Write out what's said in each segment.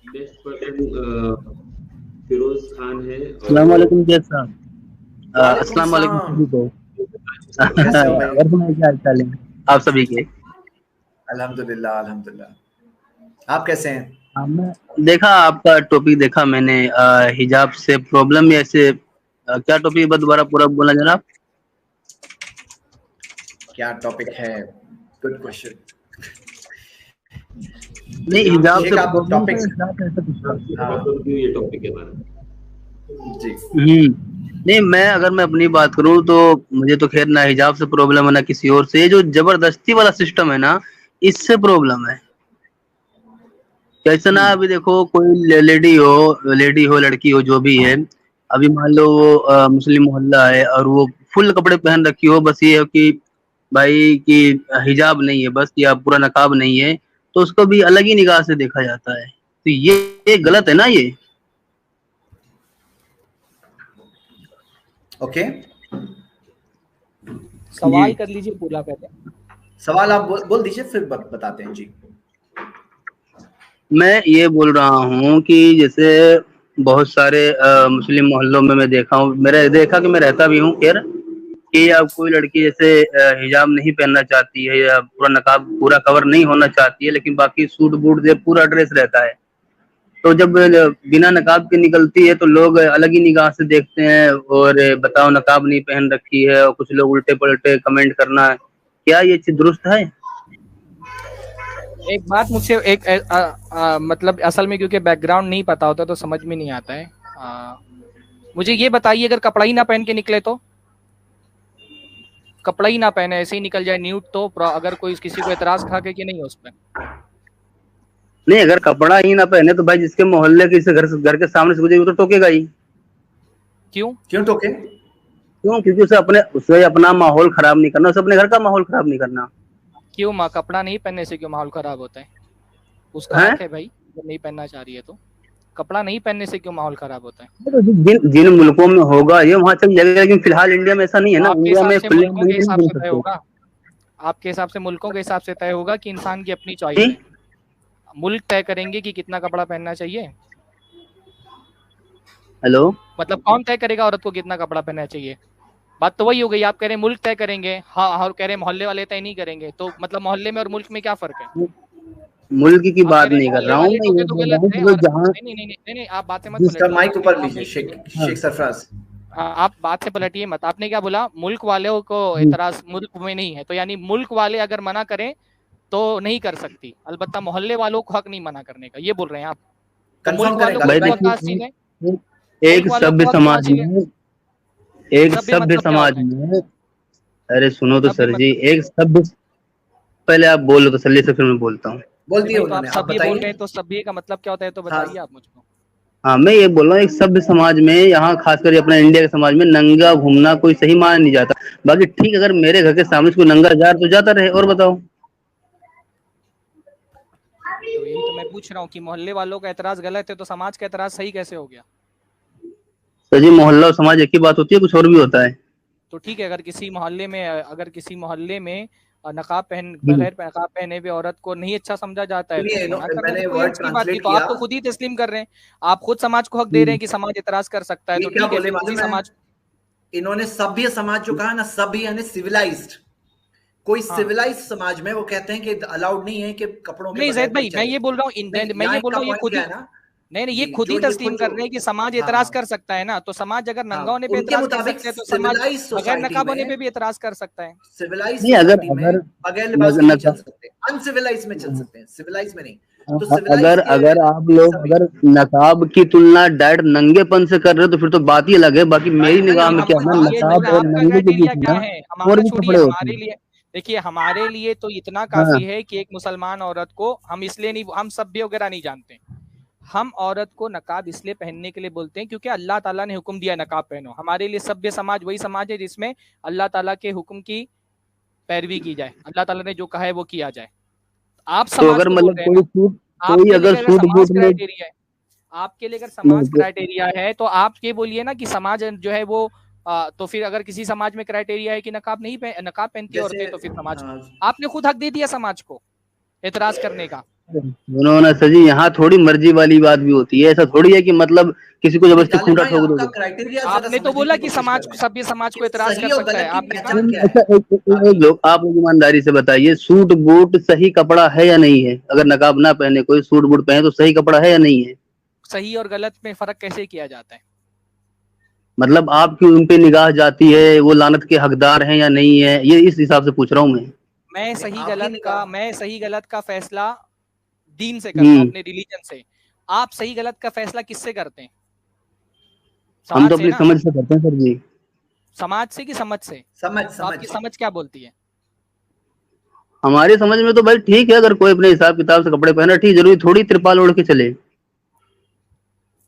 Next person Firoz Khan है। अस्सलाम वालेकुम कैफ साहब। वालेकुम अस्सलाम वालेकुम सलाम। सभी को। कैसे हो भाई? और सुनाइए क्या हाल चाल है आप सभी के। अल्हम्दुलिल्लाह अल्हम्दुलिल्लाह। आप कैसे हैं? मैं देखा आपका टॉपिक देखा मैंने, हिजाब से प्रॉब्लम या ऐसे क्या टॉपिक दोबारा पूरा बोला जनाब। क्या टॉपिक है? Good question. नहीं हिजाब से शेख आप प्रॉब्लम टॉपिक। था क्या कैसे कुछ था। हाँ ये टॉपिक है हमारा। जी। नहीं मैं अगर मैं अपनी बात करूं तो मुझे तो खैर ना हिजाब से प्रॉब्लम है ना किसी और से। ये जो जबरदस्ती वाला सिस्टम है ना, इससे प्रॉब्लम है। कैसे ना अभी देखो कोई लेडी हो लड़की हो जो भी है, अभी मान लो वो मुस्लिम मोहल्ला है और वो फुल कपड़े पहन रखी हो, बस ये है कि भाई कि हिजाब नहीं है बस या पूरा नकाब नहीं है, तो उसको भी अलग ही निगाह से देखा जाता है। तो ये गलत है ना ये। ओके, सवाल कर लीजिए पूरा पहले। सवाल आप बोल दीजिए फिर बताते हैं जी। मैं ये बोल रहा हूँ कि जैसे बहुत सारे मुस्लिम मोहल्लों में मैं देखा हूँ, मेरा देखा कि मैं रहता भी हूँ खैर, कि अब कोई लड़की जैसे हिजाब नहीं पहनना चाहती है या पूरा नकाब पूरा कवर नहीं होना चाहती है, लेकिन बाकी सूट बूट से पूरा ड्रेस रहता है, तो जब बिना नकाब के निकलती है तो लोग अलग ही निगाह से देखते हैं और बताओ नकाब नहीं पहन रखी है, और कुछ लोग उल्टे पलटे कमेंट करना है। क्या ये चीज दुरुस्त है? एक बात मुझसे एक मतलब असल में क्योंकि बैकग्राउंड नहीं पता होता तो समझ में नहीं आता है। मुझे ये बताइए अगर कपड़ा ही ना पहन के निकले तो, कपड़ा ही ना पहने ऐसे ही निकल जाए न्यूड, तो अगर कोई किसी को एतराज खा के कि नहीं उस पर? नहीं अगर कपड़ा ही ना पहने तो भाई जिसके मोहल्ले के घर के सामने से गुजरे तो टोकेगा ही। क्यों टोके? क्यों? क्योंकि उसे अपना माहौल खराब नहीं करना, उसे अपने घर का माहौल खराब नहीं करना। क्यों माँ, कपड़ा नहीं पहनने से क्यों माहौल खराब होता है? उसका हक है भाई, जब नहीं पहनना चाह रही है तो कपड़ा नहीं पहनने से क्यों माहौल खराब होता है? तो जिन मुल्कों में होगा ये वहां चल जाएगा, लेकिन फिलहाल इंडिया में ऐसा नहीं है ना। आपके इंडिया हिसाब में से खुले मुल्कों के हिसाब घूम से तय सकते। होगा? आपके हिसाब से मुल्कों के हिसाब से तय होगा कि इंसान की अपनी चॉइस है? मुल्क तय करेंगे कि कितना कपड़ा पहनना चाहिए? हेलो, मतलब कौन तय करेगा औरत को कितना कपड़ा पहनना चाहिए? बात तो वही हो गई, आप कह रहे हैं मुल्क तय करेंगे, हाँ, और कह रहे हैं मोहल्ले वाले तय नहीं करेंगे, तो मतलब मोहल्ले में और मुल्क में क्या फर्क है? मुल्क की आप कह बात रहे हैं नहीं कर मोहल्ले रहा हूँ, वाले मैं टोके ये तो बोल रहा गलत हूँ है। कि जहाँ नहीं, आप बातें मत जिसका पलटिए। माइक ऊपर आप लीजिए शेख सरफराज। आप बात से पलटिए मत। आपने क्या बोला? मुल्क वालों को एतराज मुल्क में नहीं है, तो यानी मुल्क वाले अगर मना करें तो नहीं कर सकती, अलबत्ता मोहल्ले वालों को हक नहीं मना करने का, ये बोल रहे हैं आप? तो मुल्क वालों को तो हक कहाँ से है? एक सभ्य समाज में, एक सभ्य समाज में, अरे सुनो तो सर जी, एक सभ्य, पहले आप बोलो तसल्ली से फिर मैं बोलता हूँ। बोल दिए तो उन्होंने, आप सभ्य बोल रहे हैं, तो सभ्य का मतलब क्या होता है तो बताइए आप मुझको। हाँ मैं ये बोल रहा हूँ एक सभ्य समाज में, यहाँ खासकर अपना इंडिया के समाज में नंगा घूमना कोई सही माना नहीं जाता। बाकी ठीक अगर मेरे घर के सामने से कोई नंगा जा तो जाता रहे, और बताओ। तो यही तो मैं पूछ रहा हूँ कि मोहल्ले वालों का एतराज गलत है तो समाज का एतराज सही कैसे हो गया? सर जी मोहल्ला और समाज एक ही बात होती है, कुछ और भी होता है। तो ठीक है, अगर किसी मोहल्ले में नकाब बगैर नकाब पहने हुए औरत को नहीं अच्छा समझा जाता है तो मना करने में कोई हर्ज की बात नहीं। तो आप तो खुद ही तस्लीम कर रहे हैं, आप खुद समाज को हक दे रहे हैं कि समाज एतराज कर सकता है, तो ठीक है उसी समाज। इन्होंने सभ्य समाज जो कहा ना, सभ्य यानी सिविलाइज्ड, कोई सिविलाइज समाज में वो कहते हैं कि अलाउड नहीं है कि कपड़ों के नहीं जैद भाई, मैं ये बोल रहा हूँ ये खुद ही नहीं ये खुद ही तस्लीम कर रहे हैं कि समाज एतराज कर सकता है ना, तो समाज अगर नंगा होने पे एतराज कर सकता है तो समाज बगैर नकाब होने पे भी एतराज कर सकता है। सिविलाइज सोसाइटी में बगैर लिबास के नहीं चल सकते, अनसिविलाइज में चल सकते हैं, सिविलाइज में नहीं। तो अगर आप लोग अगर नकाब की तुलना डायरेक्ट नंगेपन से कर रहे हो तो फिर तो बात ही अलग है। बाकी मेरी निगाह में क्या है, नकाब और नंगे के बीच में और भी कपड़े होते हैं। देखिए हमारे लिए तो इतना काफी है कि एक मुसलमान औरत को हम इसलिए नहीं, हम सभ्य वगैरह नहीं जानते, हम औरत को नकाब इसलिए पहनने के लिए बोलते हैं क्योंकि अल्लाह ताला ने हुक्म दिया नकाब पहनो। हमारे लिए सभ्य समाज वही समाज है जिसमें अल्लाह ताला के हुक्म की पैरवी की जाए, अल्लाह ताला ने जो कहा है वो किया जाए। आप समाज को बोल रहे हैं ना, आपके लिए अगर समाज क्राइटेरिया है, आपके लिए अगर समाज क्राइटेरिया है तो आप ये बोलिए ना कि समाज जो है वो तो फिर अगर किसी समाज में क्राइटेरिया है कि नकाब नहीं नकाब पहनती औरतें, तो फिर समाज आपने खुद हक दे दिया समाज को एतराज करने का। सुनो ना सर जी, यहाँ थोड़ी मर्जी वाली बात भी होती है। ऐसा थोड़ी है कि मतलब किसी को जबरदस्ती गालिब खूंटा भाई, ठोक आपका दोगे। क्राइटेरिया जरा आपने तो समझने बोला की कि कोशिश समाज, कर रहे हैं सभ्य समाज को कि एतराज सही कर और सकता है। गलत की आपने कहा पहचान क्या है। अच्छा एक लोग आप लोग ईमानदारी से बताइए, सूट बूट सही कपड़ा है या नहीं है? अगर नकाब ना पहने कोई सूट बूट पहने तो सही कपड़ा है या नहीं है? सही और गलत में फर्क कैसे किया जाता है? मतलब आपकी उन पे निगाह जाती है, वो लानत के हकदार हैं या नहीं है, ये इस हिसाब से पूछ रहा हूँ मैं। मैं सही गलत का फैसला दीन से करता हूँ, अपने रिलीजन से। आप सही गलत का फैसला किससे करते हैं? हम तो समाज से अपनी ना। समझ से करते हैं सर जी। समाज से कि समझ से? तो आपकी समझ क्या बोलती है? हमारी समझ में तो भाई ठीक है, अगर कोई अपने हिसाब किताब से कपड़े पहना ठीक, जरूरी थोड़ी त्रिपाल ओढ़ के चले।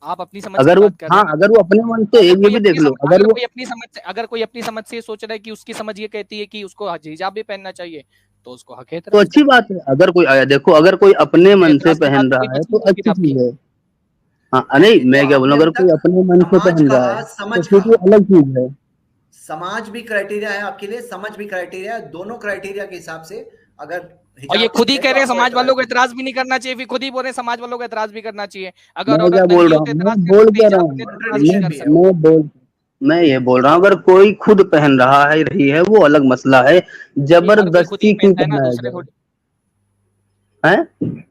आप अपनी समझ की अगर वो, बात कर रहे हाँ, हैं ना। अगर वो अपने मन से, अगर ये कोई भी अपनी देख लो, अगर कोई अपनी समझ से, अगर कोई अपनी समझ से सोच रहा है कि उसकी समझ ये कहती है कि उसको हिजाब भी पहनना चाहिए, तो उसको हक है तो एतराज अच्छी करने बात है। अगर कोई आया, देखो, अगर कोई अपने का। मन से एतराज की बात पहन तो कोई रहा है बची तो नहीं अच्छी फिर आपकी। चीज है। हाँ नहीं, तो मैं क्या बोलूँ, आपने अगर अभी कोई तक अपने मन से समाज पहन का, रहा है समझ तो का, फिर वो अलग चीज है। समाज भी क्राइटेरिया है आपके लिए, समझ भी क्राइटेरिया है। दोनों क्राइटेरिया के हिसाब से अगर और ये हिजाब खुद ही ठीक है कह तो रहे हैं आपको समाज वालों एतराज को नहीं। एतराज भी नहीं करना चाहिए, फिर खुद ही बोल रहे हैं समाज वालों को एतराज भी करना चाहिए। अगर मैं औरत क्या बोल नंगी रहा हो तो हूँ, एतराज मैं कर बोल सकते हैं, क्या रहा हिजाब हूँ, पहने तो एतराज नहीं कॉन्ट्रडिक्शन कर भी है सकते। वो। मैं ये बोल रहा हूँ, अगर कोई खुद पहन रहा है, रही है, वो अलग मसला है। ये हर कोई खुद ही जबरदस्ती क्यों पहनता है ना, पहनाया दूसरे जाए? थोड़ी। हैं?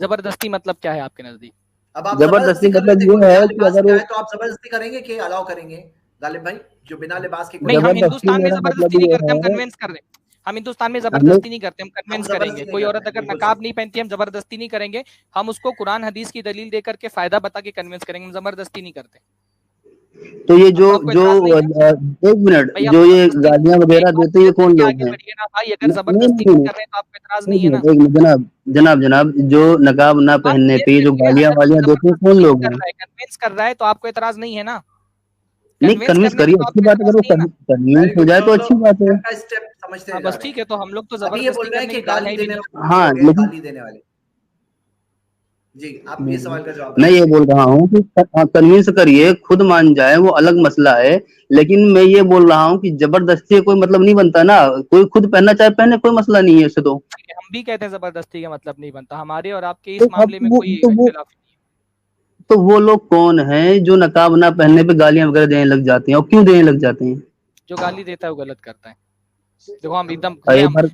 जबरदस्ती मतलब क्या है आपके नजदीक? अब आप जबरदस्ती जबरदस्ती कर मतलब लेते, ये कोई बिना है कि लिबास अगर के वो, आए तो आप जबरदस्ती करेंगे कि अलाउ करेंगे? गालिब भाई, जो बिना लिबास के कोई नहीं, हम आए, जबरदस्ती हिंदुस्तान में मेरा मतलब जबरदस्ती नहीं ये करते, हम है, कन्वेंस कर रहे हैं। हम हिंदुस्तान में हमें, जबरदस्ती नहीं करते, हम हम कन्वेंस करेंगे। जबरदस्ती नहीं कोई करते औरत हैं, अगर बिल्कुल नकाब सही। नहीं पहनती, हम जबरदस्ती नहीं करेंगे। हम उसको कुरान हदीस की दलील देकर के फायदा बता के कन्वेंस करेंगे, हम जबरदस्ती नहीं करते। तो ये जो आपको जो एतराज नहीं है? एक मिनट, भाई आप जो ये जबरदस्ती गालियां एक वगैरह बात देते हैं, ये क्लियर कौन करके लोग आगे हैं? बढ़िए ना भाई, अगर नहीं जबरदस्ती नहीं नहीं नहीं, कर रहे हैं तो आपको एतराज एक नहीं है ना। मिनट, एक मिनट, जनाब जनाब जनाब, जो नकाब ना बात पहनने क्लियर पे जो करिए, गालियां अगर कोई वालियां देते हैं, कौन जबरदस्ती लोग कर हैं? रहा है, कन्विंस कर रहा है, तो आपको एतराज नहीं है ना। नहीं, कन्विंस कन्विंस करने में करिए, तो अच्छी आपको बात है, एतराज अगर वो नहीं है ना। कन्विंस वेरी हो गुड, जाए तो तो अच्छी बात है। स्टेप बाय स्टेप समझते हाँ जा बस रहे ठीक हैं। है, तो हम लोग तो अभी ये बोल जबरदस्ती रहे हैं करने कि की गाल है गाली ही देने नहीं। वाले हाँ हो गए, लेकिन गाली देने वाले। जी, आप ये सवाल का जवाब मैं ये बताइए। बोल रहा हूँ कि कन्विंस करिए, खुद मान जाए, वो अलग मसला है। लेकिन मैं ये बोल रहा हूँ कि जबरदस्ती कोई मतलब नहीं बनता ना। कोई खुद पहनना चाहे पहने, कोई मसला नहीं है उससे। तो हम भी कहते हैं जबरदस्ती का मतलब नहीं बनता, हमारे और आपके तो इस अब मामले में कोई इख्तिलाफ नहीं है। तो वो लोग कौन हैं जो नकाब ना पहनने पे गालियां वगैरह देने लग जाते हैं, और क्यों देने लग जाते हैं? जो गाली देता है वो गलत करता है। देखो हम एकदम खुले, एक हम बार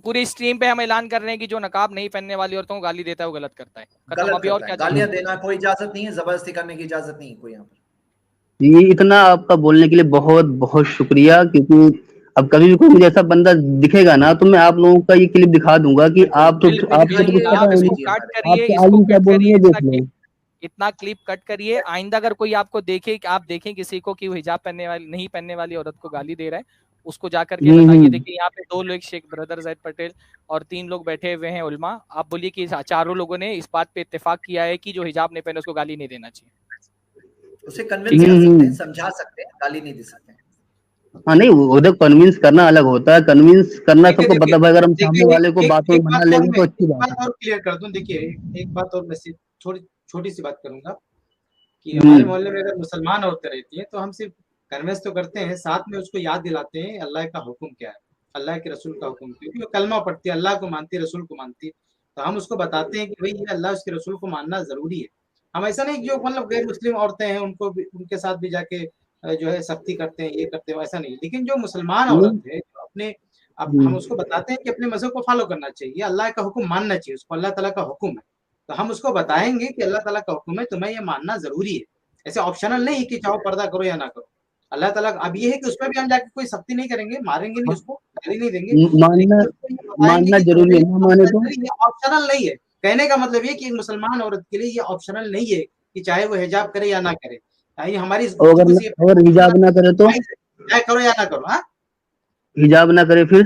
पूरी स्ट्रीम पे हम ऐलान कर रहे हैं कि जो नकाब नहीं पहनने वाली औरतों को गाली देता है वो गलत करता है। खत्म, गलत अभी और करता क्या है, चाहिए गालियां आपको? देना कोई इजाजत नहीं है, जबरदस्ती करने की इजाजत नहीं है कोई यहाँ पर। ये इतना आपका बोलने के लिए बहुत बहुत शुक्रिया, क्योंकि अब कभी भी कोई मुझे ऐसा बंदा दिखेगा ना, तो मैं आप लोगों का ये क्लिप दिखा दूंगा कि बिल्कुल, आप तो क्लिप भी आपको तो कुछ दिखाइए, पता आप है हमें नहीं। इसको भेजिए कट हमारे। करिए, आपके इसको आलिम क्या कट बोल रहे करिए, हैं, देख लो। इतना क्लिप कट करिए। आइंदा अगर कोई आपको देखे कि आप देखें किसी को कि वो हिजाब पहनने वाली, नहीं पहनने वाली औरत को गाली दे रहा है, उसको जाकर के बताइए। हम्म। देखिए यहाँ पे 2 लोग, शेख ब्रदर जैद पटेल और 3 लोग बैठे हुए हैं उलमा। आप बोलिए कि चारों लोगों ने इस बात पे इत्तेफाक किया है कि जो हिजाब नहीं पहने उसको गाली नहीं देना चाहिए। उसे कन्विंस ठीक है, कर सकते हैं, हम्म। समझा सकते हैं, गाली नहीं दे सकते हैं। हाँ नहीं, वो उधर कन्विंस करना अलग होता है। कन्विंस करना देखिए सबको देखिए पता है, अगर हम सामने देखिए, वाले को एक बातों एक में बात मना और लेंगे मैं तो अच्छी एक बात बात है। और क्लियर कर दूं। देखिए, एक बात और मैं सिर्फ छोटी सी बात करूंगा कि हमारे हम्म। मोहल्ले में अगर मुसलमान औरतें रहती हैं तो हम सिर्फ कन्वेंस तो करते हैं, साथ में उसको याद दिलाते हैं अल्लाह का हुक्म क्या है, अल्लाह के रसूल का हुक्म, क्योंकि वो कलमा पढ़ती है, अल्लाह को मानती है, रसूल को मानती है। तो हम उसको बताते हैं कि भाई ये अल्लाह उसके रसूल को मानना जरूरी है। हम ऐसा नहीं, जो मतलब गैर मुस्लिम औरतें हैं उनको भी, उनके साथ भी जाके जो है सख्ती करते हैं, ये करते हैं, ऐसा नहीं। लेकिन जो मुसलमान औरत नहीं, है, जो अपने, अब हम हम्म। उसको बताते हैं कि अपने मज़हब को फॉलो करना चाहिए, अल्लाह का हुक्म मानना चाहिए, उसको अल्लाह ताला का हुक्म है। तो हम उसको बताएंगे कि अल्लाह ताला का हुक्म है, तुम्हें ये मानना जरूरी है। ऐसे ऑप्शनल नहीं कि चाहो पर्दा करो या ना करो। अल्लाह ताला, अब ये है कि उसमें भी हम जाके कोई सख्ती नहीं करेंगे, मारेंगे नहीं उसको, गाली नहीं देंगे, मानना लेकिन उसको ये बताएंगे मानना कि जरूरी तुम्हें है, ये ना माने तो। कंपल्सरी है, ऑप्शनल नहीं है। कहने का मतलब ये कि एक मुसलमान औरत के लिए ये ऑप्शनल नहीं है कि चाहे वो हिजाब करे या ना करे। यानी हमारी इस और गुफ्तगू से ये अगर हिजाब ना करे तो, चाहे करो या ना करो। हाँ, हिजाब ना करे फिर?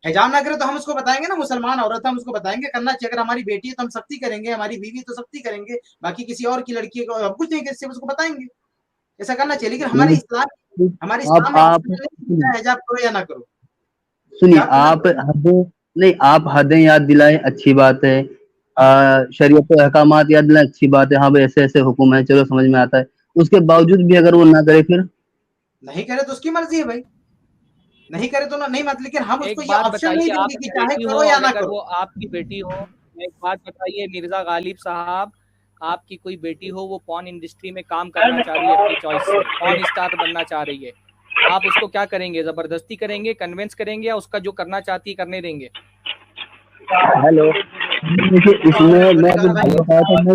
हिजाब ना करे तो हम उसको बताएंगे ना, मुसलमान औरत है, हम उसको बताएंगे करना चाहिए। अगर हमारी बेटी है तो हम सख्ती करेंगे, हमारी बीवी तो सख्ती करेंगे, बाकी किसी और की लड़की को हम कुछ नहीं कर, उसको बताएंगे ऐसा करना चाहिए। लेकिन नहीं, हमारे आप इस्लाम में आप ऑप्शनल नहीं है, चाहे हिजाब करो या ना करो। सुनिए, हिजाब करना आप जरूरी है। हदें, नहीं, आप हदें याद दिलाएं, अच्छी बात है। शरीयत के अहकामात याद दिलाएं, अच्छी बात है। हाँ भाई, ऐसे ऐसे हुक्म है, चलो समझ में आता है। उसके बावजूद भी अगर वो ना करे फिर? नहीं करे तो उसकी मर्जी है भाई, नहीं करे तो ना नहीं मत, लेकिन हम उसको एक ये बात ऑप्शन नहीं बताइए, देंगे कि आपकी चाहे बेटी हो करो या और ना अगर करो। वो आपकी बेटी हो एक बात बताइए मिर्जा गालिब साहब, आपकी कोई बेटी हो वो पॉर्न इंडस्ट्री में काम करना चाह रही है अपनी चॉइस से, पॉर्न स्टार बनना चाह रही है, आप उसको क्या करेंगे? जबरदस्ती करेंगे, कन्विंस करेंगे, या उसका जो करना चाहती है करने देंगे? हेलो, देखिए इसमें मैं आपको बताया था, मैं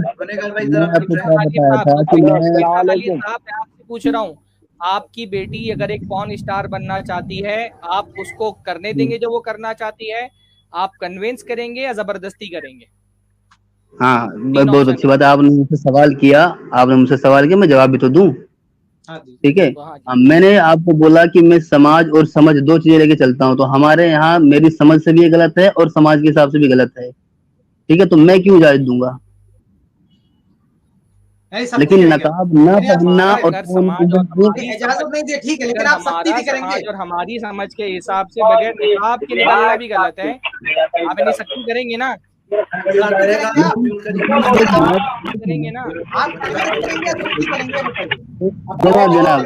आपको क्या बताया था कि मैं आपसे पूछ रहा हूँ, आपकी बेटी अगर एक पॉर्न स्टार बनना चाहती है, आप उसको करने देंगे जो वो करना चाहती है? आप कन्विंस करेंगे या जबरदस्ती करेंगे? हाँ, तीन बहुत ऑप्शन अच्छी बात है, आपने मुझसे सवाल किया, मैं जवाब भी तो दूं। हाँ जी। ठीक है, तो हाँ जी। मैंने आपको बोला कि मैं समाज और समझ दो चीजें लेके चलता हूँ, तो हमारे यहाँ मेरी समझ से भी ये गलत है और समाज के हिसाब से भी गलत है। ठीक है, तो मैं क्यों इजाजत दूंगा? नहीं, सब लेकिन कुछ करेंगे। नकाब न मैंने आपको पहनना बताया, और अगर फोन समाज और हमारी इजाजत नहीं दी, ठीक है, लेकिन अगर आप सख्ती हमारा भी करेंगे। समाज और हमारी समझ के हिसाब से बगैर निकाब के निकलना भी गलत है, आप इतनी सख्ती करेंगे ना? सख्ती करेंगे आप? करेंगे ना? आप कन्विंस करेंगे या सख्ती करेंगे, बताइए। जनाब जनाब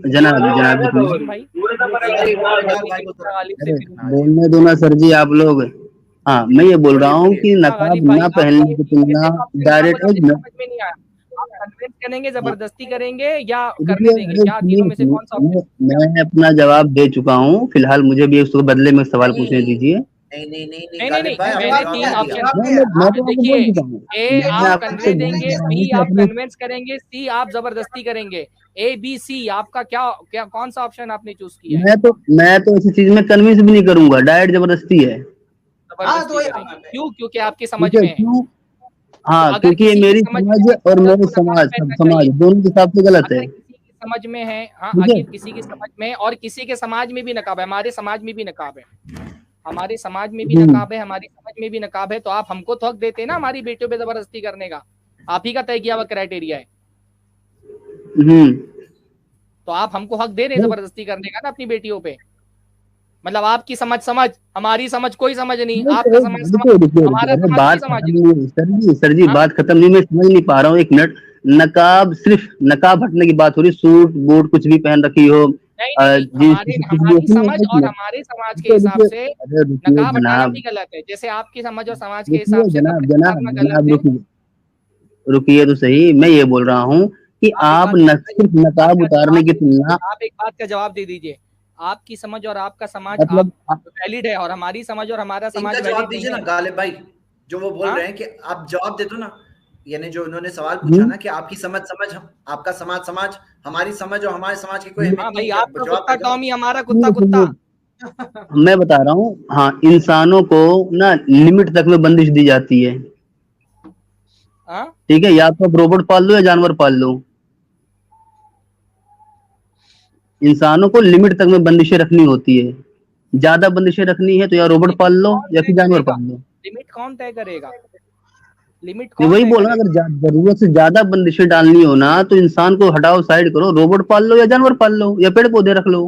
जनाब जनाब एक मिनट। भाई अरे बोलने दो ना सर जी आप लोग। हाँ, मैं ये बोल रहा हूँ कि नकाब ना पहनने की तुलना डायरेक्ट एक मिनट, समझ में नहीं आया, आप कन्विंस करेंगे, जबरदस्ती करेंगे या करने रुकिए, देंगे? अरे क्या तीनों में से कौन सा ऑप्शन? मैं अपना जवाब दे चुका हूँ, फिलहाल मुझे भी उसके बदले में सवाल पूछने दीजिए। नहीं मैंने तीन ऑप्शन मैं तो आपको देखिए, बोल चुका हूँ, ए मैं आप आपसे करने बोल देंगे, चुका हूँ बी कि आप अपनी कन्विंस करेंगे, सी आप जबरदस्ती करेंगे। ए बी सी आपका क्या क्या कौन सा ऑप्शन आपने चूज किया है? मैं तो ऐसी चीज में कन्विंस भी नहीं करूंगा, डायरेक्ट जबरदस्ती है। जबरदस्ती करेंगे, क्यों? क्योंकि आपकी समझ ठीक है, में है। क्यों? तो हाँ, अगर क्योंकि ये किसी की मेरी समझ में समझ है कि और औरत मेरे को नकाब पहनना समाज चाहिए, दोनों के हिसाब से गलत है। अगर किसी की समझ में है, हाँ, ठीक है, अगर किसी की समझ में और किसी के समाज में भी नकाब है, हमारे समाज में भी नकाब है, हमारे समाज में भी नकाब है, हमारी समझ में भी नकाब है, तो आप हमको तो हक देते हैं ना हमारी बेटियों पे जबरदस्ती करने का? आप ही का तय किया हुआ क्राइटेरिया है, तो आप हमको हक दे रहे हैं जबरदस्ती करने का ना अपनी बेटियों पे। मतलब आपकी समझ समझ, हमारी समझ कोई समझ नहीं, आपका समझ समझ, हमारा अरे समाज कोई बात समझ खत्म नहीं। नहीं हुई सर जी हाँ? बात खत्म नहीं, मैं समझ नहीं पा रहा हूँ, एक मिनट। नकाब, सिर्फ नकाब हटने की बात हो रही, सूट बूट कुछ भी पहन रखी हो, नहीं, जींस हमारे कुछ भी हमारी ऐसी समझ है और कि हमारे समाज के हिसाब से अरे रुकिए नकाब हटाना जनाब, भी गलत है, जैसे आपकी समझ और समाज के हिसाब से जनाब कपड़े जनाब उतारना गलत जनाब है। रुकिए, रुकिए तो सही, मैं ये बोल रहा हूँ कि आप एक आप बात न सिर्फ नकाब उतारने की तुलना, आप एक बात का जवाब दे दीजिए, आपकी समझ और आपका समाज मतलब आप वैलिड है और हमारी समझ और हमारा समाज इनका जवाब वैलिड नहीं दीजिए ना है। गालिब भाई, जो वो बोल हाँ? रहे हैं कि आप जवाब दे दो ना, यानी जो उन्होंने सवाल पूछा ना कि आपकी समझ समझ, आपका समाज समाज, हमारी समझ और हमारे समाज की कोई हाँ अहमियत भाई, नहीं है, आपका जवाब कुत्ता दे दो। टॉमी, हमारा कुत्ता कुत्ता। मैं बता रहा हूँ, हाँ, इंसानों को ना लिमिट तक में बंदिश दी जाती है। हाँ? ठीक है, या तो आप रोबोट पाल लो या जानवर पाल लो, इंसानों को लिमिट तक में बंदिशें रखनी होती है। ज्यादा बंदिशें रखनी है तो या रोबोट लिमिट पाल लो कौन या तय फिर जानवर करेगा? पाल लो। लिमिट कौन तय करेगा? लिमिट ये कौन वही तय बोला, करेगा? अगर जरूरत से ज्यादा बंदिशें डालनी हो ना तो इंसान को हटाओ, साइड करो, रोबोट पाल लो या जानवर पाल लो या पेड़ पौधे रख लो।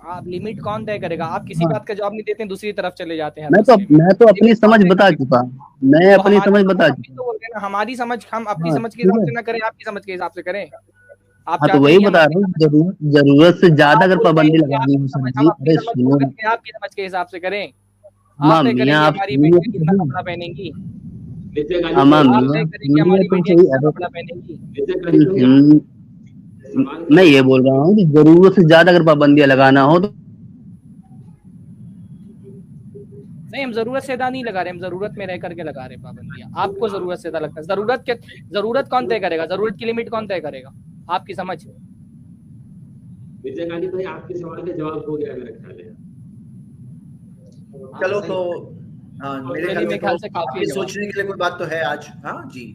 आप लिमिट कौन तय करेगा? आप किसी हाँ, बात का जवाब नहीं देते हैं, दूसरी तरफ चले जाते हैं हर मसले में। मैं तो अपनी लिमिट कौन समझ तय बता करेगा? चुका, मैं तो अपनी हमारी समझ समझ बता हम भी तो चुका। बोल रहे हैं ना, हमारी समझ हम अपनी हाँ, समझ के ठीक हिसाब है, से ना करें, आपकी समझ के हिसाब से करें। आप हाँ, तो चाहते हैं वही कि हम बता अपनी रहा हूँ, समझ, जरूरत से ज्यादा आप अगर बोलते हैं पाबंदी कि लगानी आपकी हो सर समझ, हम जी, अपनी अरे समझ सुनो, बोल करके आपकी समझ के हिसाब से करें। आप अम्मा तय मियाँ करेंगे आप हमारी सुनिए बेटियां तो कितना सही, कपड़ा पहनेंगी, नित्य गाली अम्मा भाई, आप मियाँ तय करेंगे सुनिए हमारी तो बेटियां सही, कितना अरे कपड़ा पहनेंगी। नित्य गाली भाई, आप सवाल मैं करो। ये बोल रहा हूँ कि जरूरत से ज्यादा अगर पाबंदियां लगाना हो तो नहीं, हम जरूरत से ज्यादा नहीं लगा रहे, हम जरूरत में रह करके लगा रहे हैं पाबंदियां। आपको जरूरत से ज्यादा लगता है? जरूरत कौन तय करेगा? जरूरत की लिमिट कौन तय करेगा? आपकी समझ। नित्य गाली भाई, आपके सवाल का जवाब हो गया मेरा ख्याल है। चलो तो मेरे चलिए, ख्याल मेरे से तो ख्याल से काफी आपके है जवाब। सोचने के लिए कोई बात तो है आज। हाँ जी।